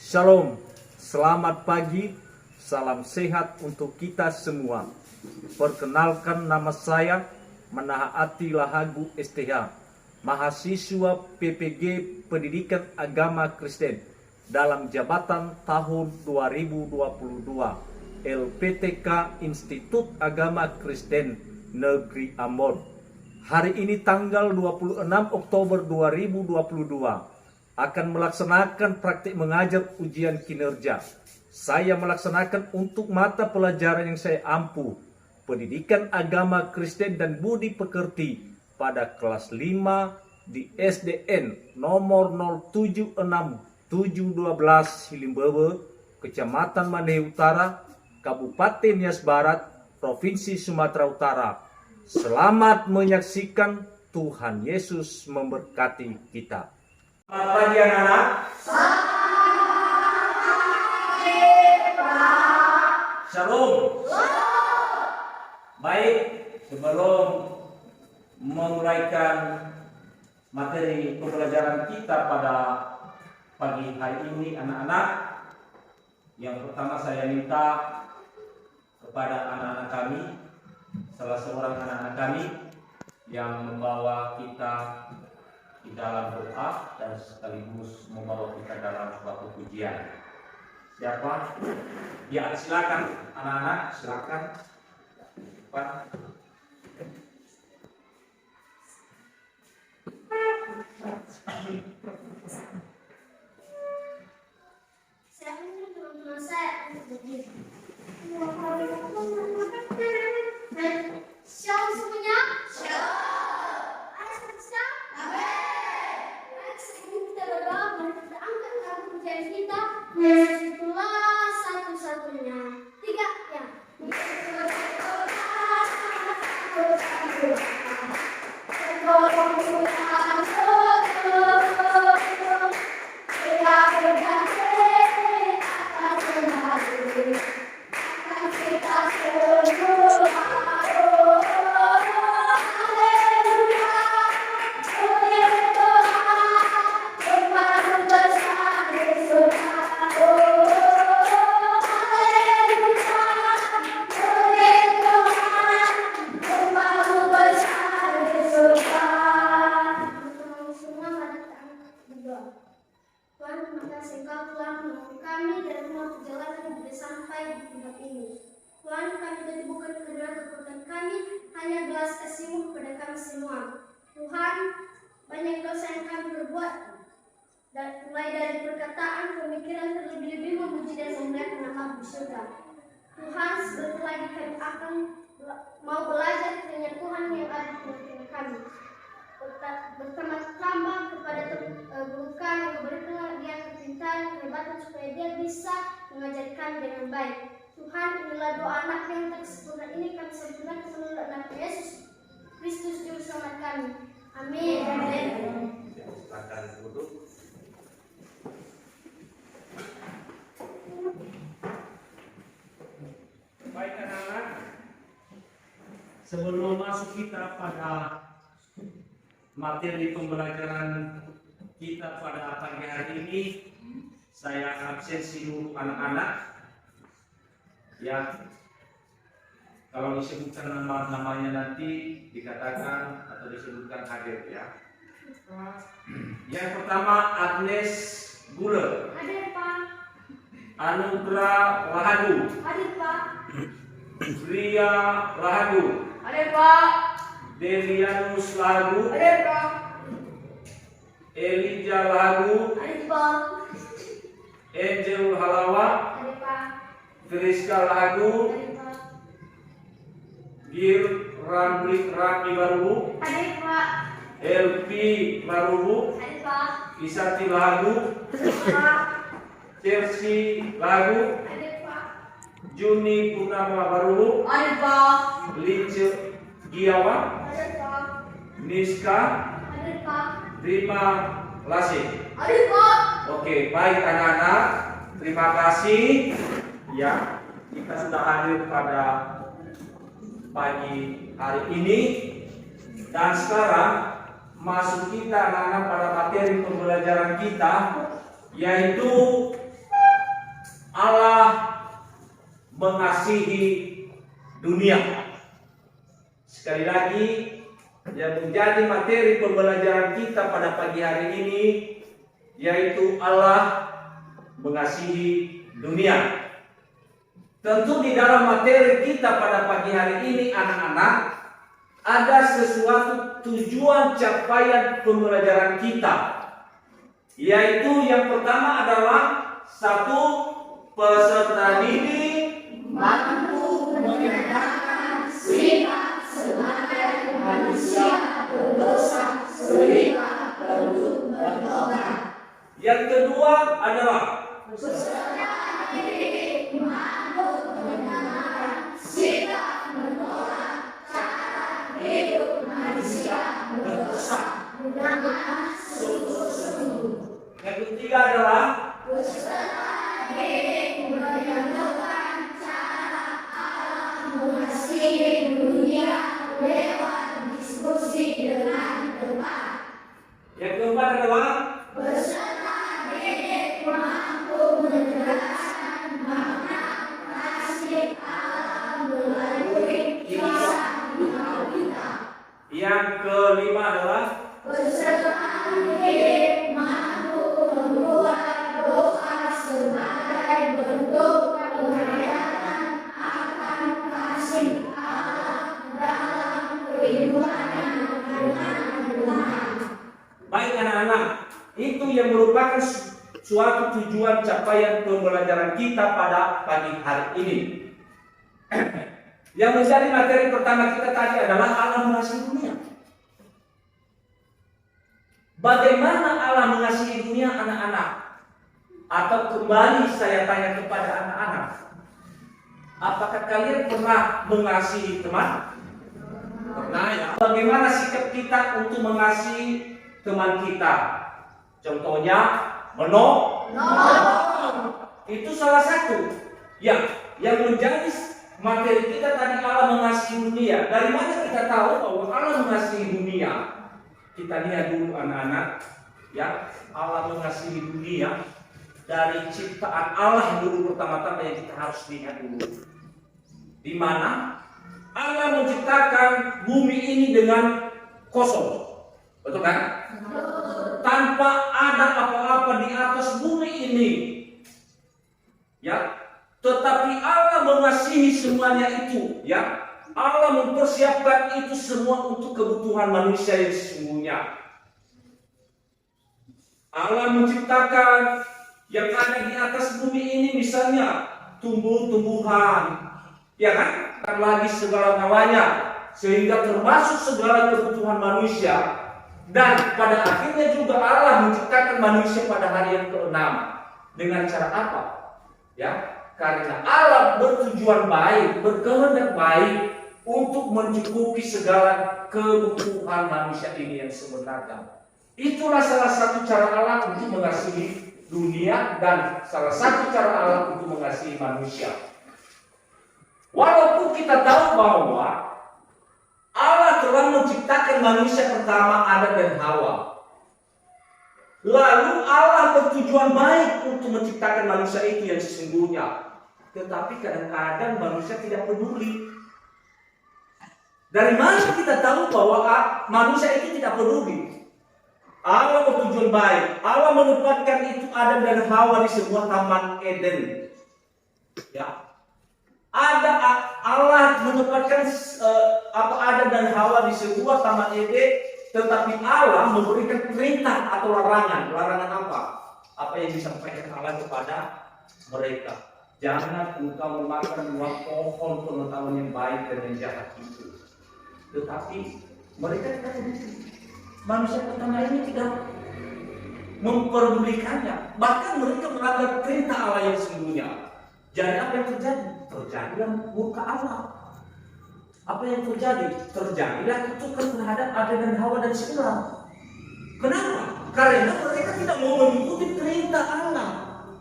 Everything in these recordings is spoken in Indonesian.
Shalom, selamat pagi, salam sehat untuk kita semua. Perkenalkan, nama saya Manahaati Lahagu STH, mahasiswa PPG Pendidikan Agama Kristen dalam jabatan tahun 2022 LPTK Institut Agama Kristen Negeri Ambon. Hari ini tanggal 26 Oktober 2022 akan melaksanakan praktik mengajar ujian kinerja. Saya melaksanakan untuk mata pelajaran yang saya ampu, Pendidikan Agama Kristen dan Budi Pekerti pada kelas 5 di SDN nomor 076712 Hilimbewe, Kecamatan Manehe Utara, Kabupaten Nias Barat, Provinsi Sumatera Utara. Selamat menyaksikan. Tuhan Yesus memberkati kita. Selamat pagi anak-anak. Shalom. Baik, sebelum memulaikan materi pembelajaran kita pada pagi hari ini anak-anak, yang pertama saya minta kepada anak-anak kami, salah seorang anak-anak kami yang membawa kita di dalam doa dan sekaligus membawa kita dalam suatu pujian. Siapa? Ya, silakan anak-anak, silakan. Pak. Teman-teman saya Shalom semuanya. Shalom. Ada seperti amin. Sebelum kita berdoa, mari kita angkat lagu pujian kita. Yesus itulah satu-satunya. 3 ya. Tuhan, terima kasih Engkau telah menolong kami dari rumah perjalanan hingga sampai di tempat ini. Tuhan, kami tidak bukan karena kekuatan kami, hanya belas kasih-Mu kepada kami semua. Tuhan, banyak dosa yang kami berbuat, dan mulai dari perkataan, pemikiran, terlebih-lebih memuji dan memuliakan nama-Mu di surga. Tuhan, sebentar lagi kami akan mau belajar kiranya Tuhan yang ada di tengah kami. Bertambah kepada guru kami, berikanlah dia kecintaan, kehebatan supaya dia bisa mengajari kami dengan baik. Tuhan, inilah doa anak yang tak sempurna ini kami sempurnakan melalui anak Yesus Kristus Juru Selamat kami. Amin. Amin. Silakan duduk. Baik anak-anak, sebelum masuk kita pada materi pembelajaran kita pada pagi hari ini, saya absensi dulu anak-anak. Ya, kalau disebutkan namanya nanti dikatakan atau disebutkan hadir ya. Yang pertama Agnes Gule. Hadir Pak. Anugrah Lahadu. Hadir Pak. Ria Lahadu. Hadir Pak. Delianus Lahadu. Hadir Pak. Elijah Lahadu. Hadir Pak. Angel Halawa. Hadir Pak. Friska Lahadu. Hadir Pak. Gir Rami Barubu. Hadir Pak. LP Barubu. Hadir Pak. Isati Lahadu. Pak. Chelsea Lahadu. Hadir Pak. Juni Purnama Barubu. Hadir Pak. Lice Giawan. Hadir Pak. Niska. Hadir Pak. Terima kasih. Hadir Pak. Oke, baik anak-anak, terima kasih. Ya, kita sudah hadir pada pagi hari ini. Dan sekarang masuk kita anak-anak pada materi pembelajaran kita, yaitu materi pembelajaran kita pada pagi hari ini, yaitu Allah mengasihi dunia. Tentu di dalam materi kita pada pagi hari ini anak-anak, ada sesuatu tujuan capaian pembelajaran kita, yaitu yang pertama adalah satu, peserta didik mampu menyatakan sifat sebagai manusia berdosa sehingga perlu bertobat. Yang kedua adalah Peserta didik mampu menyatakan sikap menolak cara hidup manusia berdosa dengan sungguh-sungguh. yang ketiga adalah Peserta didik menentukan cara Allah mengasihi dunia lewat diskusi dengan tepat. yang keempat adalah Peserta didik mampu menjelaskan makna kasih Allah melalui kisah di Alkitab. yang kelima adalah Peserta didik mampu membuat doa sebagai bentuk penghayatan akan kasih Allah dalam kehidupannya dengan Tuhan. baik anak-anak, itu yang merupakan suatu tujuan capaian pembelajaran kita pada pagi hari ini. Yang menjadi materi pertama kita tadi adalah Allah mengasihi dunia. Bagaimana Allah mengasihi dunia anak-anak? Atau kembali saya tanya kepada anak-anak, apakah kalian pernah mengasihi teman? Pernah ya. Bagaimana sikap kita untuk mengasihi teman kita? Contohnya menolong. Itu salah satu yang menjadi materi kita tadi, Allah mengasihi dunia. Dari mana kita tahu bahwa Allah mengasihi dunia? Kita lihat dulu anak-anak, ya, Allah mengasihi dunia dari ciptaan Allah dulu pertama-tama yang kita harus lihat dulu. Di mana Allah menciptakan bumi ini dengan kosong. Betul kan? Tanpa ada apa-apa di atas bumi ini. Ya, tetapi Allah mengasihi semuanya itu, ya. Allah mempersiapkan itu semua untuk kebutuhan manusia yang sesungguhnya. Allah menciptakan yang ada di atas bumi ini, misalnya tumbuh-tumbuhan, ya kan? Dan lagi segala-galanya, sehingga termasuk segala kebutuhan manusia. Dan pada akhirnya juga Allah menciptakan manusia pada hari yang ke-6. Dengan cara apa? Ya, karena Allah bertujuan baik, berkehendak baik untuk mencukupi segala kebutuhan manusia ini yang sebenarnya. Itulah salah satu cara Allah untuk mengasihi dunia dan salah satu cara Allah untuk mengasihi manusia. Walaupun kita tahu bahwa Allah telah menciptakan manusia pertama, Adam dan Hawa. Lalu Allah bertujuan baik untuk menciptakan manusia itu yang sesungguhnya. Tetapi kadang-kadang manusia tidak peduli. Dari mana kita tahu bahwa manusia itu tidak peduli? Allah bertujuan baik. Allah menempatkan itu Adam dan Hawa di sebuah taman Eden. Ya. Allah menempatkan Adam dan Hawa di sebuah taman Eden, tetapi Allah memberikan perintah atau larangan. Larangan apa? Apa yang disampaikan Allah kepada mereka? Jangan engkau memakan buah pohon pengetahuan yang baik dan yang jahat itu. Tetapi mereka tidak peduli. Manusia pertama ini tidak memperdulikannya. Bahkan mereka melanggar perintah Allah yang sesungguhnya. Jadi apa yang terjadi? Terjadilah murka Allah. Apa yang terjadi? Terjadilah kutukan terhadap Adam dan Hawa dan Sila. Kenapa? Karena mereka tidak mau mengikuti perintah Allah.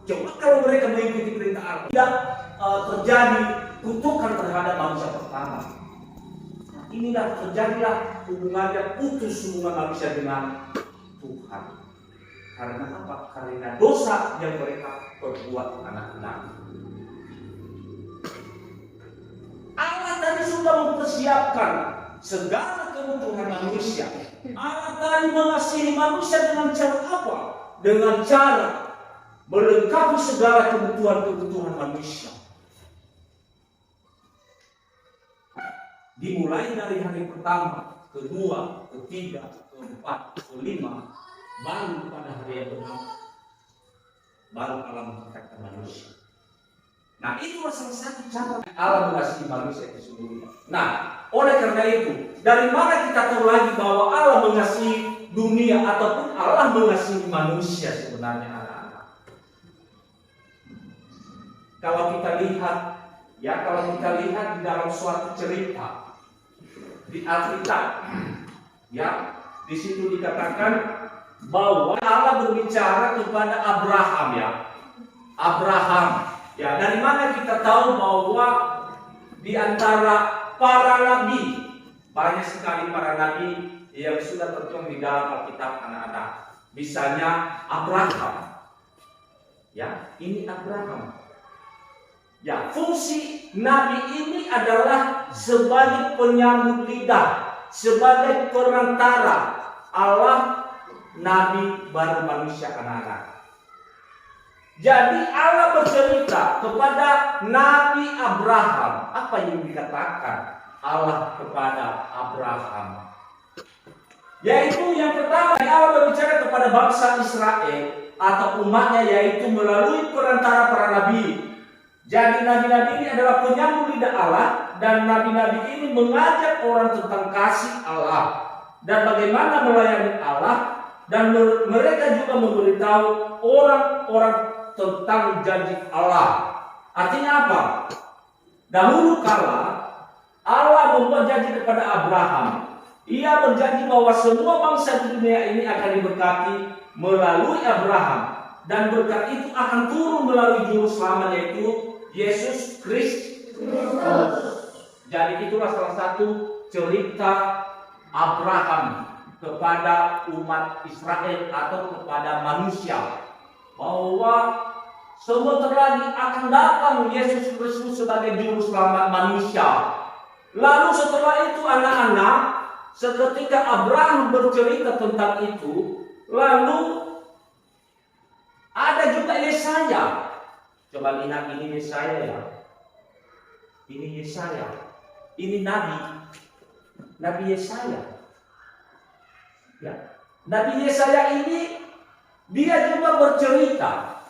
Coba kalau mereka mengikuti perintah Allah, tidak terjadi kutukan terhadap manusia pertama. Nah, inilah terjadilah hubungannya, putus hubungan manusia dengan Tuhan. Karena apa? Karena dosa yang mereka perbuat anak-anak. Allah tadi sudah mempersiapkan segala kebutuhan manusia. Allah tadi mengasihi manusia dengan cara apa? Dengan cara melengkapi segala kebutuhan manusia. Dimulai dari hari pertama, kedua, ketiga, keempat, kelima, baru pada hari yang ke-6 baru Allah menciptakan manusia. Nah, itu salah satu cara Allah mengasihi manusia itu sendiri. Nah, oleh karena itu, dari mana kita tahu lagi bahwa Allah mengasihi dunia ataupun Allah mengasihi manusia sebenarnya, anak-anak? Kalau kita lihat di dalam suatu cerita di Alkitab, ya, di situ dikatakan bahwa Allah berbicara kepada Abraham, ya. Ya, dari mana kita tahu bahwa di antara para nabi, banyak sekali para nabi yang sudah tertuang di dalam Alkitab, anak-anak. Misalnya Abraham. Ya, ini Abraham. Ya, fungsi nabi ini adalah sebagai penyambung lidah, sebagai perantara Allah, nabi baru manusia, anak-anak. Jadi Allah bercerita kepada Nabi Abraham. Apa yang dikatakan Allah kepada Abraham? Yaitu yang pertama, Allah berbicara kepada bangsa Israel atau umatnya, yaitu melalui perantara para nabi. Jadi nabi-nabi ini adalah penyambung lidah Allah, dan nabi-nabi ini mengajak orang tentang kasih Allah dan bagaimana melayani Allah, dan mereka juga memberitahu orang-orang tentang janji Allah. Artinya apa? Dahulu kala Allah membuat janji kepada Abraham. Ia berjanji bahwa semua bangsa di dunia ini akan diberkati melalui Abraham, dan berkat itu akan turun melalui juru selamat, yaitu Yesus Kristus. Jadi itulah salah satu cerita Abraham kepada umat Israel atau kepada manusia, bahwa sebentar lagi akan datang Yesus Kristus sebagai juru selamat manusia. Lalu setelah itu, anak-anak, seketika Abraham bercerita tentang itu, lalu ada juga Yesaya. Coba lihat, ini Yesaya, ya. Ini Yesaya. Ini Nabi Yesaya. Ya. Nabi Yesaya ini dia juga bercerita,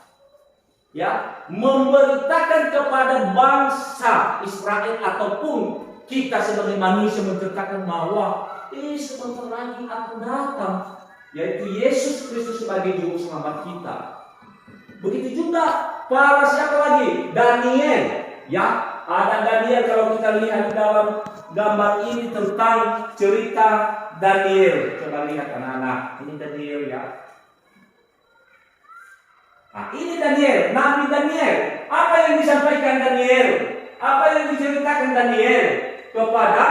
ya, memberitakan kepada bangsa Israel ataupun kita sebagai manusia, menceritakan bahwa sebentar lagi akan datang, yaitu Yesus Kristus sebagai juru selamat kita. Begitu juga para siapa lagi? Daniel, ya. Ada Daniel, kalau kita lihat di dalam gambar ini tentang cerita Daniel. Coba lihat, anak-anak, ini Daniel, ya. Nah, ini Daniel, Nabi Daniel. Apa yang disampaikan Daniel? Apa yang diceritakan Daniel kepada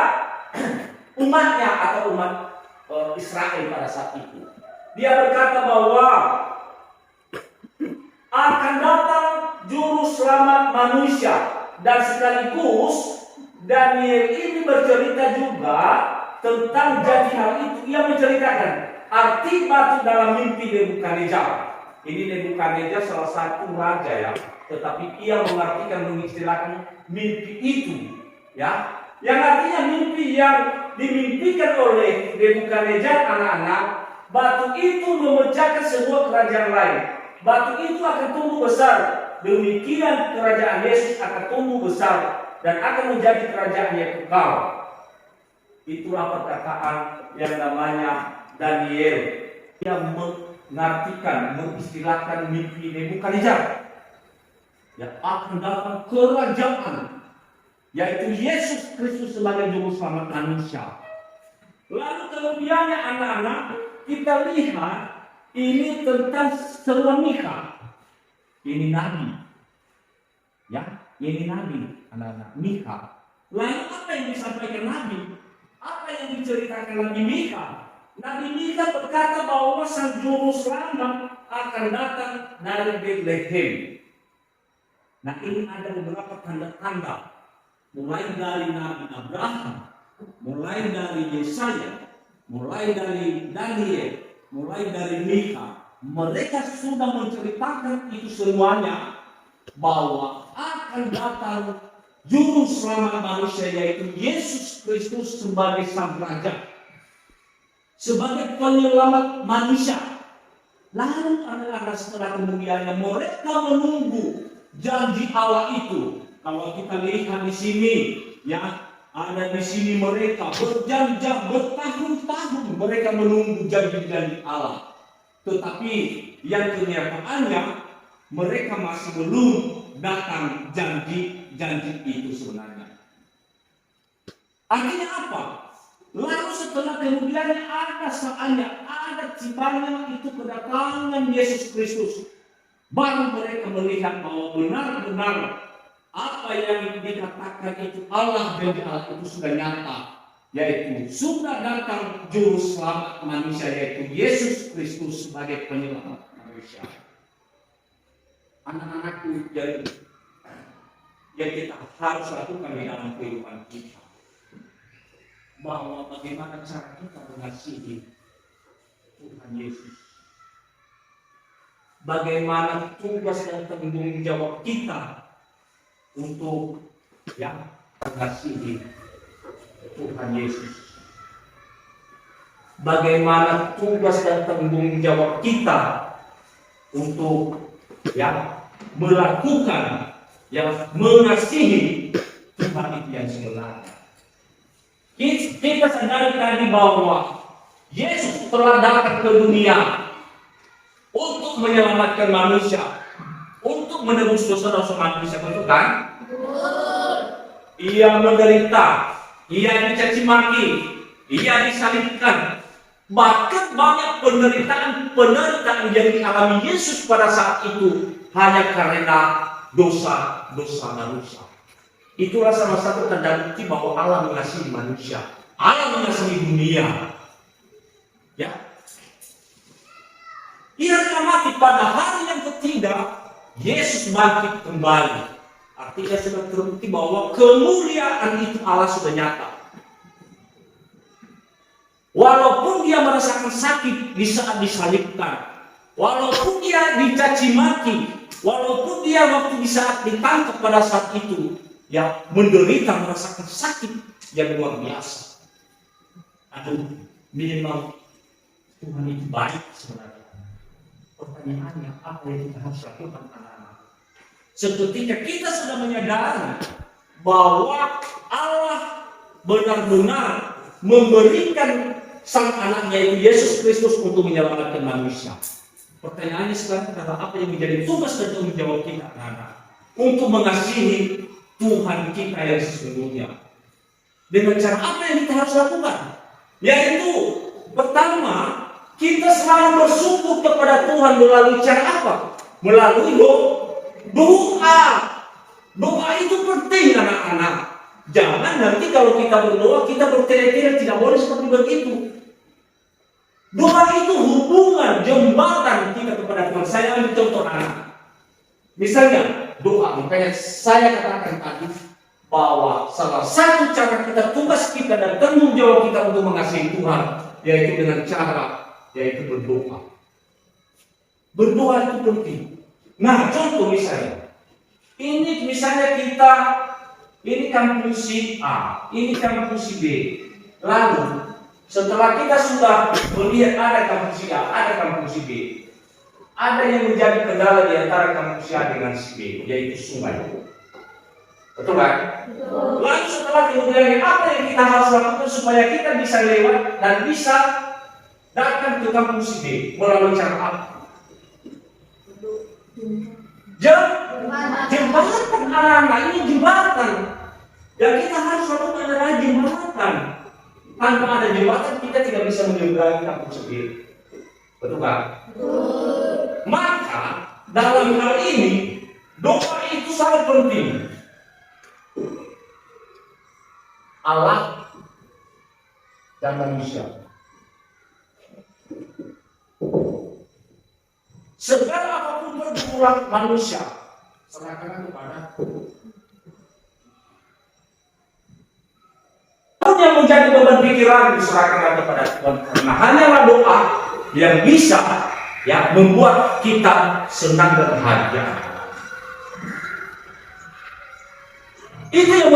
umatnya atau umat Israel pada saat itu? Dia berkata bahwa akan datang juru selamat manusia, dan sekaligus Daniel ini bercerita juga tentang jadi hal itu. Ia menceritakan arti batu dalam mimpi Nebukadnezar. Ini Nebukadnezar salah satu raja, ya, tetapi ia mengartikan, mengistilahkan mimpi itu, ya, yang artinya mimpi yang dimimpikan oleh Nebukadnezar, anak-anak. Batu itu memecahkan sebuah kerajaan lain. Batu itu akan tumbuh besar. Demikian kerajaan Yesus akan tumbuh besar dan akan menjadi kerajaan yang kekal. Itulah perkataan yang namanya Daniel yang mengartikan, mengistilahkan mimpi Nebukadnezar. Yang akan datang kerajaan, yaitu Yesus Kristus sebagai juru selamat manusia. Lalu kelebihannya, anak-anak, kita lihat ini tentang seruan Mika. Ini nabi, ya, ini nabi, anak-anak, Mika. Lalu apa yang disampaikan nabi? Apa yang diceritakan Nabi Mika? Nabi Mika berkata bahwa sang juru selamat akan datang dari Bethlehem. Nah, ini ada beberapa tanda-tanda, mulai dari Nabi Abraham, mulai dari Yesaya, mulai dari Daniel, mulai dari Mika, mereka sudah menceritakan itu semuanya, bahwa akan datang juru selamat manusia, yaitu Yesus Kristus sebagai sang raja, sebagai penyelamat manusia. Lalu anak-anak setelah kemudiannya mereka menunggu janji Allah itu. Kalau kita lihat di sini, ya, ada di sini mereka berjam-jam, bertahun-tahun mereka menunggu janji-janji Allah. Tetapi yang kenyataannya mereka masih belum datang janji-janji itu sebenarnya. Artinya apa? Lalu setelah kemudian ada saatnya, ada cipanya itu kedatangan Yesus Kristus, baru mereka melihat bahwa benar-benar apa yang dikatakan itu Allah, janji Allah itu sudah nyata, yaitu sudah datang juru selamat manusia, yaitu Yesus Kristus sebagai penyelamat manusia. Anak-anakku, jadi yang kita harus lakukan di dalam kehidupan kita, bahwa bagaimana cara kita mengasihi Tuhan Yesus, bagaimana tugas dan tanggung jawab kita untuk mengasihi Tuhan Yesus, bagaimana tugas dan tanggung jawab kita untuk melakukan mengasihi Tuhan itu yang sebenarnya. Kita sadari tadi bahwa Yesus telah datang ke dunia untuk menyelamatkan manusia, untuk menebus dosa-dosa manusia, betul kan? Ia menderita, ia dicaci maki, ia disalibkan. Bahkan banyak penderitaan yang dialami Yesus pada saat itu hanya karena dosa-dosa manusia. Itulah salah satu tanda bukti bahwa Allah mengasihi manusia, Allah mengasihi dunia. Ya, ia telah mati pada hari yang ketiga, Yesus bangkit kembali. Artinya sudah terbukti bahwa kemuliaan itu Allah sudah nyata. Walaupun dia merasakan sakit di saat disalibkan, walaupun dia dicaci maki, walaupun dia waktu di saat ditangkap pada saat itu, menderita, merasakan sakit yang luar biasa. Aduh, minimal Tuhan itu baik sebenarnya. Pertanyaannya, apa yang kita harus lakukan, anak-anak? Seketika kita sudah menyadari bahwa Allah benar-benar memberikan sang anaknya yaitu Yesus Kristus untuk menyelamatkan manusia. Pertanyaannya sekarang adalah apa yang menjadi tugas dan tanggung jawab kita, anak-anak, untuk mengasihi Tuhan kita yang sesungguhnya. Dengan cara apa yang kita harus lakukan? Yaitu pertama, kita selalu bersyukur kepada Tuhan melalui cara apa? Melalui doa. Doa itu penting, anak-anak. Jangan nanti kalau kita berdoa, kita bertele-tele, tidak boleh seperti begitu. Doa itu hubungan, jembatan kita kepada Tuhan. Saya ambil contoh, anak. Misalnya, doa. Makanya saya katakan tadi bahwa salah satu cara kita, tugas kita dan tanggung jawab kita untuk mengasihi Tuhan, yaitu dengan cara, yaitu berdoa. Berdoa itu penting. Nah, contoh misalnya, ini misalnya kita, ini kampus si A, ini kampus si B. Lalu, setelah kita sudah melihat ada kampus si A, ada kampus si B, ada yang menjadi kendala di antara kampus A dengan si B, yaitu sungai. Betul kan? Betul. Lalu setelah kemudian apa yang kita harus lakukan supaya kita bisa lewat dan bisa datang ke kampus si B melalui cara apa? Jembatan, anak-anak, ini jembatan. Yang kita harus lakukan adalah jembatan. Tanpa ada jembatan kita tidak bisa menyeberangi kampus sendiri. Betul kan? Betul. Maka dalam hal ini doa itu sangat penting. Allah dan manusia. Segala apapun pergumulan manusia, serahkan kepada apapun yang menjadi beban pikiran diserahkan kepada Tuhan, karena hanyalah doa yang bisa ya membuat kita senang dan bahagia. Itu yang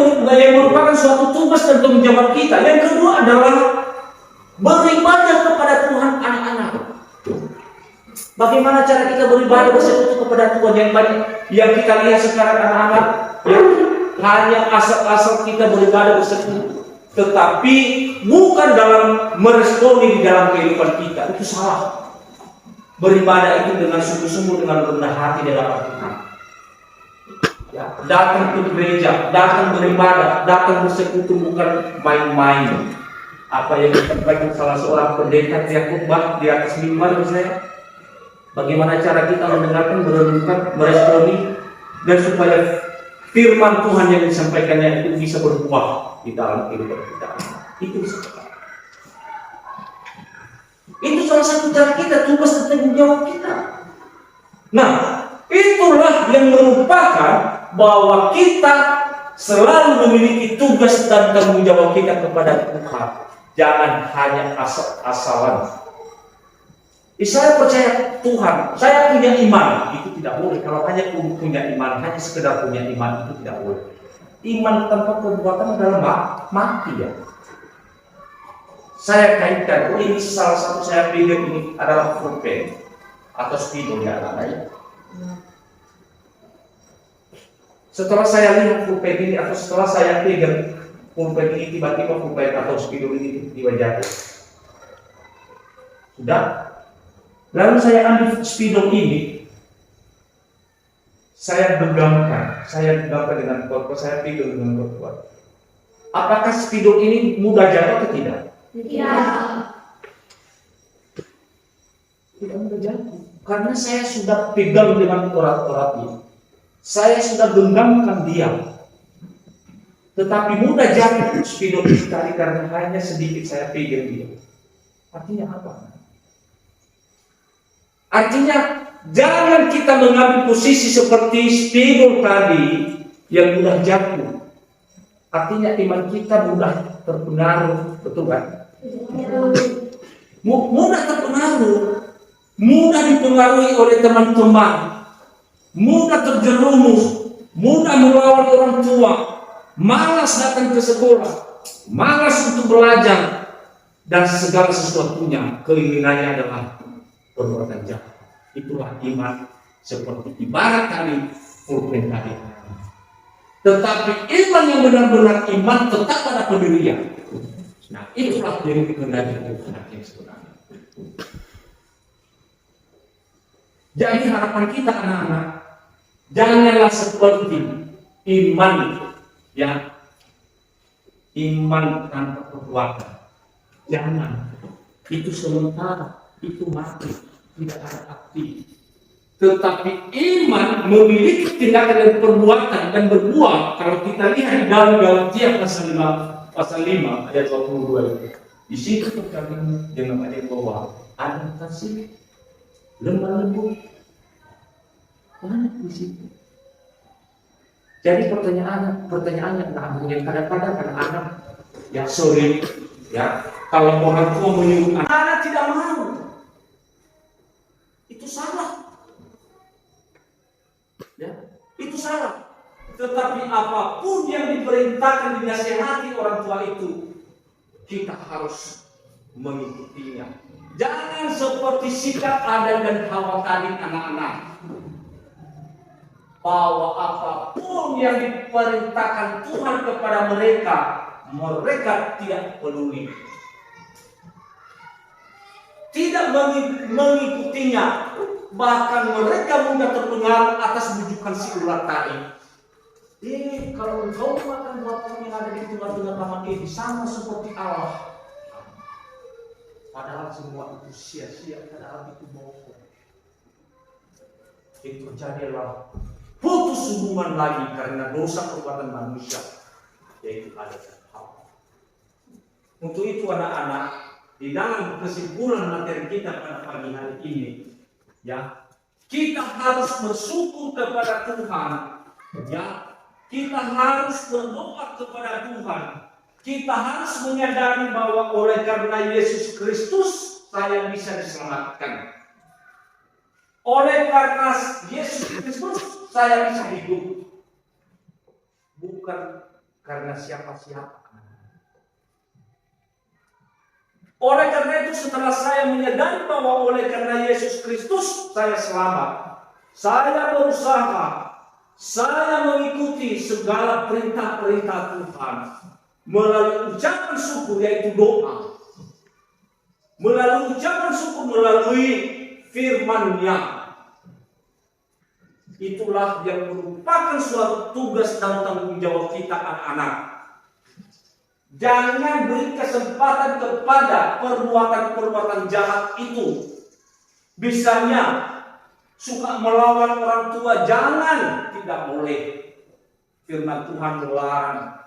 merupakan suatu tugas dan tanggung jawab kita. Yang kedua adalah beribadah kepada Tuhan, anak-anak. Bagaimana cara kita beribadah bersekutu kepada Tuhan? Yang banyak yang kita lihat sekarang anak-anak ya, hanya asal-asal kita beribadah bersekutu, tetapi bukan dalam meresponi di dalam kehidupan kita. Itu salah. Beribadah itu dengan sungguh-sungguh, dengan rendah hati di hadapan Tuhan. Ya, datang ke gereja, datang beribadah, datang bersekutu, bukan main-main. Apa yang disampaikan salah seorang pendeta yang khotbah di atas mimbar misalnya, bagaimana cara kita mendengarkan, merenungkan, meresponi, dan supaya firman Tuhan yang disampaikannya itu bisa berbuah di dalam kehidupan kita. Itu sebabnya. Itu salah satu cara kita, tugas dan tanggung jawab kita. Nah, itulah yang merupakan bahwa kita selalu memiliki tugas dan tanggung jawab kita kepada Tuhan. Jangan hanya asal-asalan. Saya percaya Tuhan, saya punya iman, itu tidak boleh. Kalau hanya punya iman, hanya sekedar punya iman, itu tidak boleh. Iman tanpa perbuatan adalah mati ya. Saya kaitkan, ini salah satu saya pegang ini adalah pulpen atau spidol ya anak-anak. Setelah saya lihat pulpen ini atau setelah saya pegang pulpen ini, tiba-tiba pulpen atau spidol ini tiba jatuh. Sudah. Lalu saya ambil spidol ini, saya genggamkan dengan kuat, saya pegang dengan kuat. Apakah spidol ini mudah jatuh atau tidak? Tidak mudah jatuh, karena saya sudah pegang dengan erat-eratnya. Saya sudah genggamkan dia. Tetapi mudah jatuh spidol itu tadi karena hanya sedikit saya pegang dia. Artinya apa? Artinya jangan kita mengambil posisi seperti spidol tadi yang mudah jatuh. Artinya iman kita mudah terpengaruh, betul kan? Mudah terpengaruh, mudah dipengaruhi oleh teman-teman, mudah terjerumus, mudah melawan orang tua, malas datang ke sekolah, malas untuk belajar, dan segala sesuatunya keinginannya adalah perbuatan jahat. Itulah iman seperti ibarat tadi pulpen tadi. Tetapi iman yang benar-benar iman tetap pada pendirian. Nah, itulah yang dikehendaki Tuhan yang sebenarnya. Jadi harapan kita anak-anak, janganlah seperti iman ya, iman tanpa perbuatan. Jangan. Itu sementara, itu mati, tidak ada arti. Tetapi iman memiliki tindakan dan perbuatan dan berbuah. Kalau kita lihat di dalam Galatia pasal 5 ayat 22 itu. Di situ terkandung dengan ayat bahwa ada kasih, lemah lembut, banyak di situ. Jadi pertanyaannya yang kadang-kadang anak-anak ya sorry ya, kalau orang tua menyuruh anak tidak mau, itu salah. Ya, itu salah. Tetapi apapun yang diperintahkan, dinasihati orang tua itu, kita harus mengikutinya. Jangan seperti sikap Adam dan Hawa tadi anak-anak, bahwa apapun yang diperintahkan Tuhan kepada mereka, mereka tidak peduli, tidak mengikutinya. Bahkan mereka mudah terpengaruh atas bujukan si ular tadi. Kalau engkau makan buah yang ada di tengah-tengah taman ini sama seperti Allah. Padahal semua itu sia-sia, padahal itu bohong. Itu terjadilah putus hubungan lagi karena dosa perbuatan manusia, yaitu Adam dan Hawa. Untuk itu anak-anak, di dalam kesimpulan materi kita pada pagi hari ini, ya, kita harus bersyukur kepada Tuhan. Ya, kita harus berdoa kepada Tuhan Kita harus menyadari bahwa oleh karena Yesus Kristus saya bisa diselamatkan. Oleh karena Yesus Kristus saya bisa hidup. Bukan karena siapa-siapa. Oleh karena itu setelah saya menyadari bahwa oleh karena Yesus Kristus saya selamat. Saya berusaha. Saya mengikuti segala perintah-perintah Tuhan. Melalui ucapan syukur yaitu doa. Melalui ucapan syukur melalui firman-Nya. Itulah yang merupakan suatu tugas dan tanggung jawab kita anak-anak. Jangan beri kesempatan kepada perbuatan-perbuatan jahat itu. Misalnya suka melawan orang tua, jangan, tidak boleh. Firman Tuhan melarang.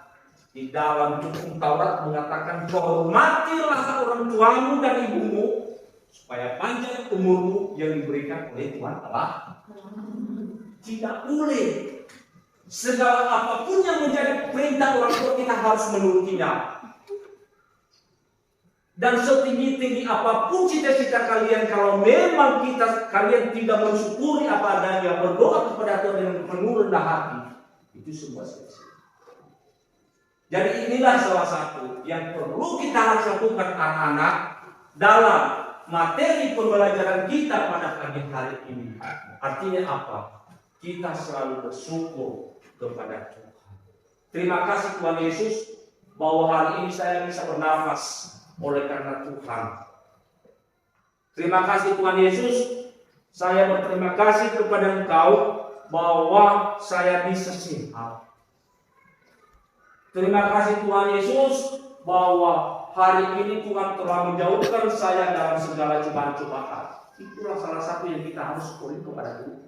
Di dalam hukum Taurat mengatakan, hormatilah orang tuamu dan ibumu supaya panjang umurmu yang diberikan oleh Tuhan Allah. Tidak boleh. Segala apapun yang menjadi perintah orang tua kita harus menurutinya. Dan setinggi-tinggi apapun cita-cita kalian, kalau memang kalian tidak mensyukuri apa adanya, berdoa kepada Tuhan dengan penuh rendah hati, itu semua sia-sia. Jadi inilah salah satu yang perlu kita harus lakukan anak-anak dalam materi pembelajaran kita pada pagi hari ini. Artinya apa? Kita selalu bersyukur kepada Tuhan. Terima kasih Tuhan Yesus bahwa hari ini saya bisa bernafas oleh karena Tuhan. Terima kasih Tuhan Yesus, saya berterima kasih kepada Engkau bahwa saya bisa sehat. Terima kasih Tuhan Yesus bahwa hari ini Tuhan telah menjauhkan saya dalam segala cobaan-cobaan. Itulah salah satu yang kita harus syukuri kepada Tuhan.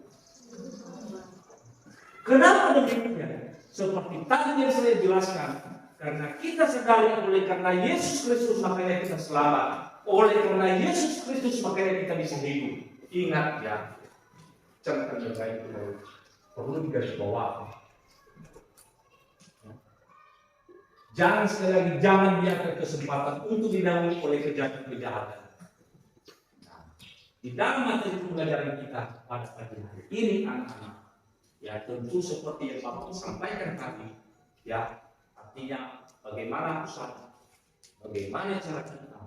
Kenapa demikian? Seperti tadi yang saya jelaskan, karena kita sekali oleh karena Yesus Kristus makanya kita selamat. Oleh karena Yesus Kristus makanya kita bisa hidup. Ingat ya, jangan jaga itu perlu digarisbawahi. Jangan sekali lagi, jangan biarkan kesempatan untuk dinaungi oleh kejahatan-kejahatan. Nah, di dalam materi pembelajaran kita pada pagi hari ini anak-anak, ya tentu seperti yang Bapak sampaikan tadi, ya artinya bagaimana usaha, bagaimana cara kita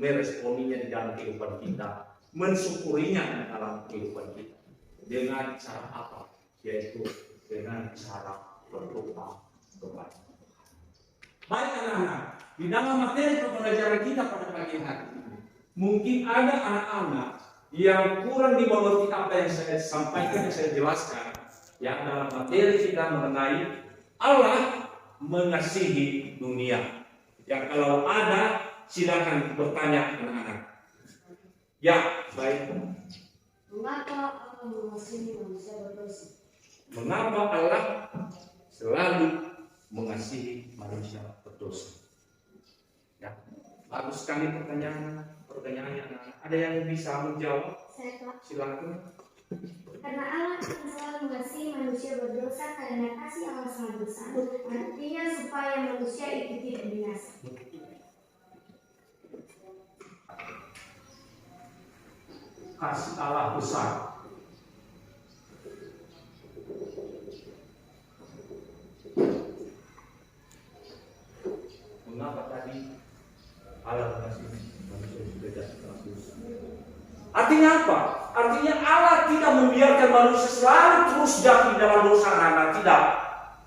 meresponinya di dalam kehidupan kita, mensyukurinya di dalam kehidupan kita, dengan cara apa? Yaitu dengan cara berdoa kepada Tuhan. Baik anak-anak, di dalam materi pembelajaran kita pada pagi hari ini, mungkin ada anak-anak yang kurang dimengerti apa yang saya sampaikan, yang saya jelaskan, yang dalam materi kita mengenai Allah mengasihi dunia. Yang kalau ada, silakan bertanya anak-anak. Ya, baik. Mengapa Allah mengasihi manusia berdosa? Mengapa Allah selalu mengasihi manusia berdosa? Ya, bagus sekali pertanyaannya. Ada yang bisa menjawab? Saya Pak. Silakan. Karena Allah akan selalu mengasihi manusia berdosa karena kasih Allah sangat besar. Artinya supaya manusia itu tidak binasa. Kasih Allah besar. Mengapa tadi Allah mengasihi manusia berdosa? Artinya apa? Artinya Allah tidak membiarkan manusia selalu terus jatuh dalam dosa anak-anak, tidak.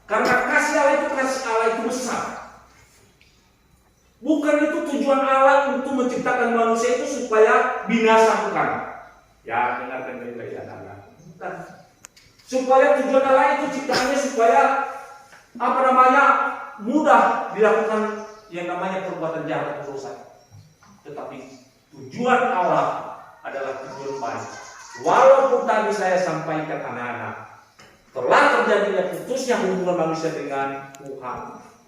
Karena kasih Allah itu besar. Bukan itu tujuan Allah untuk menciptakan manusia itu supaya binasa, bukan. Ya, dengarkan baik-baik ya anak-anak. Bukan. Supaya tujuan Allah itu ciptaannya supaya mudah dilakukan yang namanya perbuatan jahat atau dosa. Tetapi tujuan Allah adalah tujuan baik. Walaupun tadi saya sampaikan anak-anak, telah terjadinya putusnya hubungan manusia dengan Tuhan,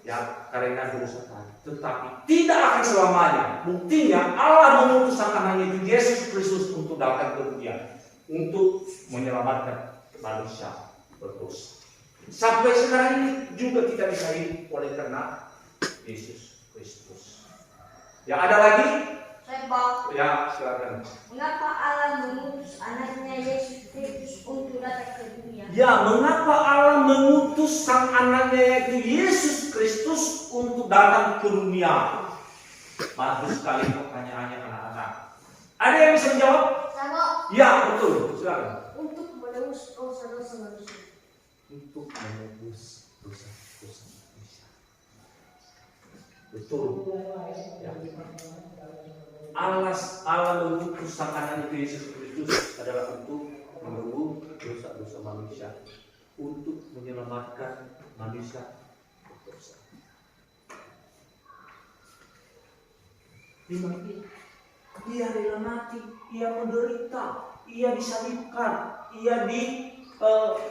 ya karena dosa tadi. Tetapi tidak akan selamanya. Buktinya Allah mengutus anaknya itu Yesus Kristus untuk datang ke dunia, untuk menyelamatkan manusia berdosa. Sampai sekarang ini juga kita bisa hidup oleh karena Yesus Kristus. Ya, ada lagi? Sebab Ya, silakan. mengapa Allah mengutus anaknya Yesus Kristus untuk datang ke dunia? Ya, mengapa Allah mengutus sang anaknya yaitu Yesus Kristus untuk datang ke dunia? Bagus sekali pertanyaannya anak-anak. Ada yang bisa menjawab? Sama Ya, betul. Silakan. untuk menebus dosa-dosa manusia. Untuk menebus dosa-dosa manusia. Betul. Ya. Allah mengutus sang anak itu Yesus Kristus adalah untuk menebus dosa-dosa manusia, untuk menyelamatkan manusia berdosa. Ia rela mati, ia menderita, ia disalibkan, ia dicaci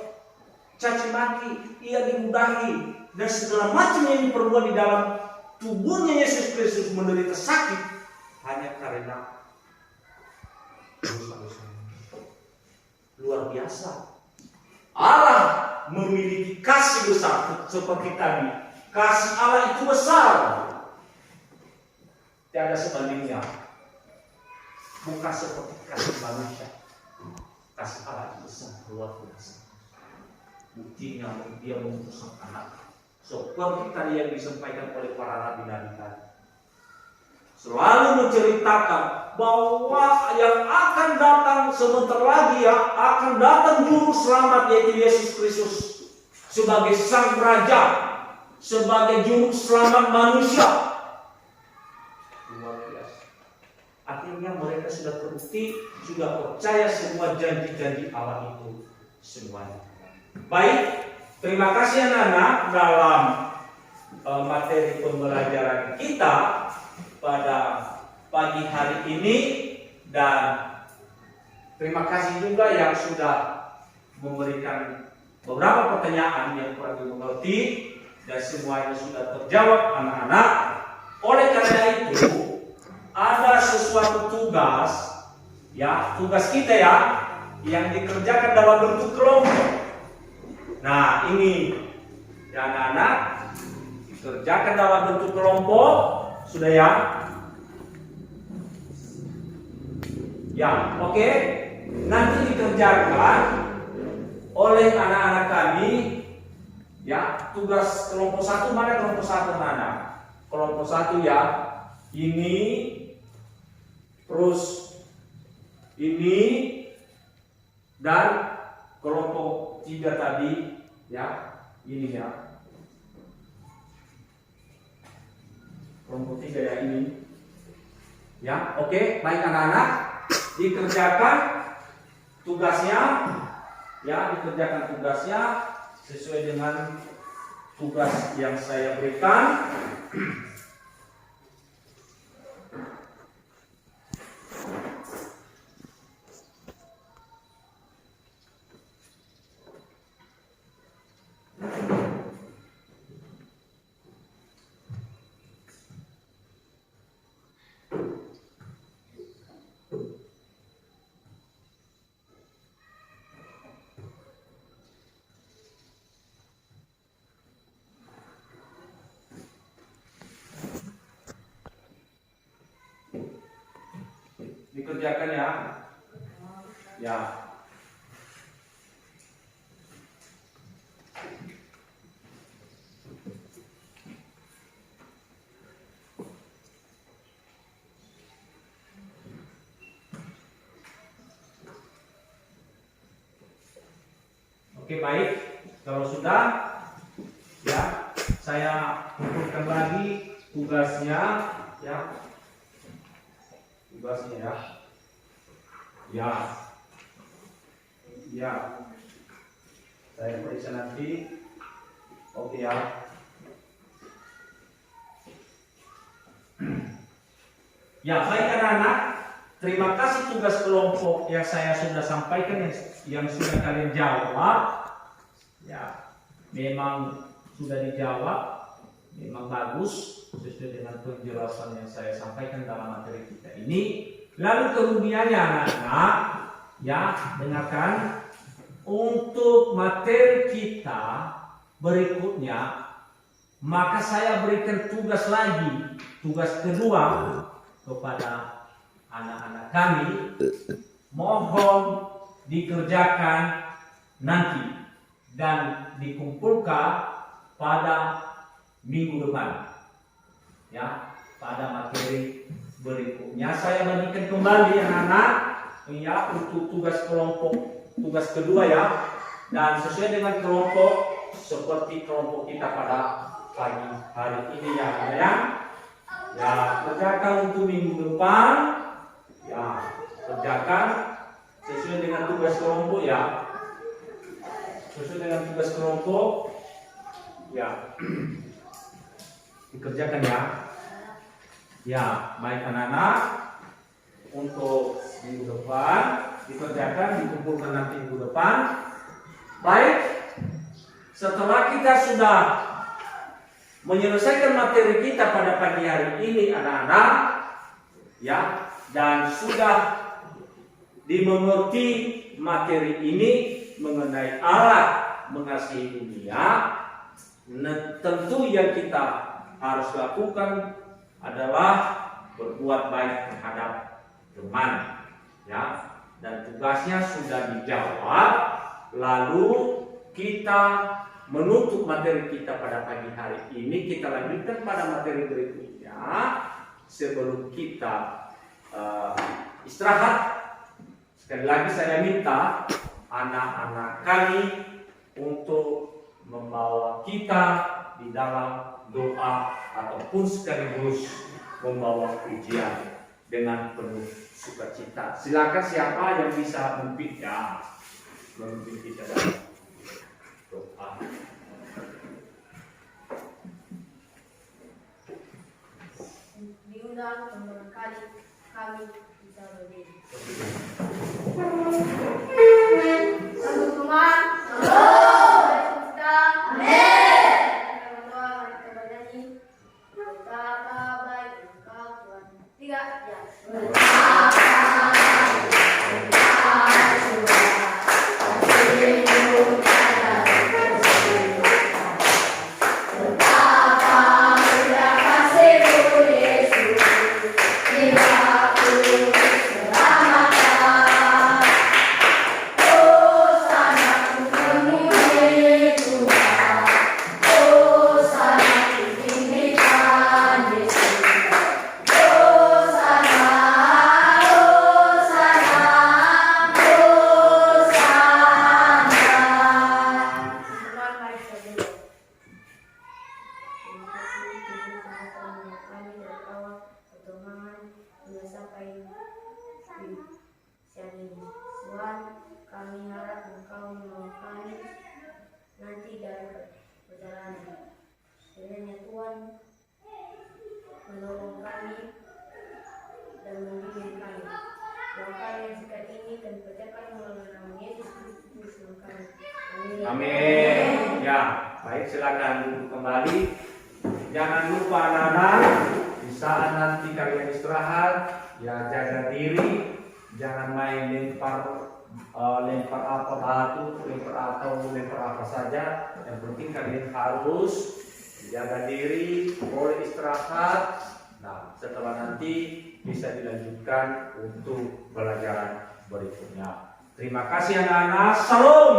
maki, ia diludahi, dan segala macam yang diperbuat di dalam tubuhnya Yesus Kristus menderita sakit hanya karena dosa-dosa. Luar biasa. Allah memiliki kasih besar seperti tadi. Kasih Allah itu besar, tiada sebandingnya. Bukan seperti kasih manusia. Kasih Allah itu besar, luar biasa. Buktinya dia mengutus sang anak. Seperti tadi yang disampaikan oleh para nabi-nabi tadi. Selalu menceritakan bahwa yang akan datang sebentar lagi akan datang juru selamat yaitu Yesus Kristus sebagai sang raja, sebagai juru selamat manusia. Luar biasa. Akhirnya mereka sudah terbukti, sudah percaya semua janji-janji Allah itu semuanya. Baik, terima kasih anak-anak dalam materi pembelajaran kita pada pagi hari ini, dan terima kasih juga yang sudah memberikan beberapa pertanyaan yang kurang dimengerti dan semuanya sudah terjawab anak-anak. Oleh karena itu ada sesuatu tugas, ya tugas kita ya, yang dikerjakan dalam bentuk kelompok. Nah ini ya anak-anak, dikerjakan dalam bentuk kelompok. Sudah ya? Ya, oke. Nanti dikerjakan oleh anak-anak kami. Ya, tugas kelompok 1 mana kelompok 1 anak? Kelompok 1 ya. Ini, terus ini, dan kelompok 3 tadi ya. Ini ya. Kelompok 3 ya ini. Ya, oke, baik anak-anak, dikerjakan tugasnya, ya dikerjakan tugasnya sesuai dengan tugas yang saya berikan. Dikerjakan ya. Ya. Oke, baik. Kalau sudah ya, saya ukurkan lagi tugasnya ya. Tugasnya ya. Ya. Ya. Saya periksa nanti. Oke ya. Ya, baik anak-anak. Terima kasih tugas kelompok yang saya sudah sampaikan, yang sudah kalian jawab. Ya, memang sudah dijawab. Memang bagus sesuai dengan penjelasan yang saya sampaikan dalam materi kita ini. Lalu kemudiannya anak-anak, ya dengarkan, untuk materi kita berikutnya maka saya berikan tugas lagi, tugas kedua kepada anak-anak kami, mohon dikerjakan nanti dan dikumpulkan pada minggu depan, ya, pada materi berikutnya. Saya bagikan kembali anak-anak, ya, untuk tugas kelompok, tugas kedua, ya, dan sesuai dengan kelompok seperti kelompok kita pada pagi hari ini, ya, ya, kerjakan untuk minggu depan, ya, kerjakan sesuai dengan tugas kelompok, ya, sesuai dengan tugas kelompok, ya, dikerjakan, ya. Ya, baik anak-anak, untuk minggu depan dikerjakan, dikumpulkan nanti minggu depan. Baik, setelah kita sudah menyelesaikan materi kita pada pagi hari ini anak-anak, ya, dan sudah dimengerti materi ini mengenai alat mengasihi dunia, tentu yang kita harus lakukan adalah berbuat baik terhadap teman, ya, dan tugasnya sudah dijawab. Lalu kita menutup materi kita pada pagi hari ini, kita lanjutkan pada materi berikutnya sebelum kita istirahat. Sekali lagi saya minta anak-anak kami untuk membawa kita di dalam doa ataupun sekaligus membawa pujian dengan penuh sukacita. Silakan siapa yang bisa memimpin kita dalam doa. Diundang barangkali kami bisa berdiri. Satu Tuhan. Kami harap Engkau menolong kami nanti dalam perjalanan. Kiranya Tuhan menolong kami dan membimbing kami. Doa yang sekat ini kami kerjakan melalui nama Yesus Kristus Tuhan kami. Amin. Amin. Ya, baik, silakan duduk kembali. Jangan lupa anak-anak, di saat nanti kalian istirahat, ya jaga diri, jangan main lempar apa batu, lempar apa saja. Yang penting kalian harus jaga diri, boleh istirahat. Nah, setelah nanti bisa dilanjutkan untuk pelajaran berikutnya. Terima kasih anak-anak. Salam.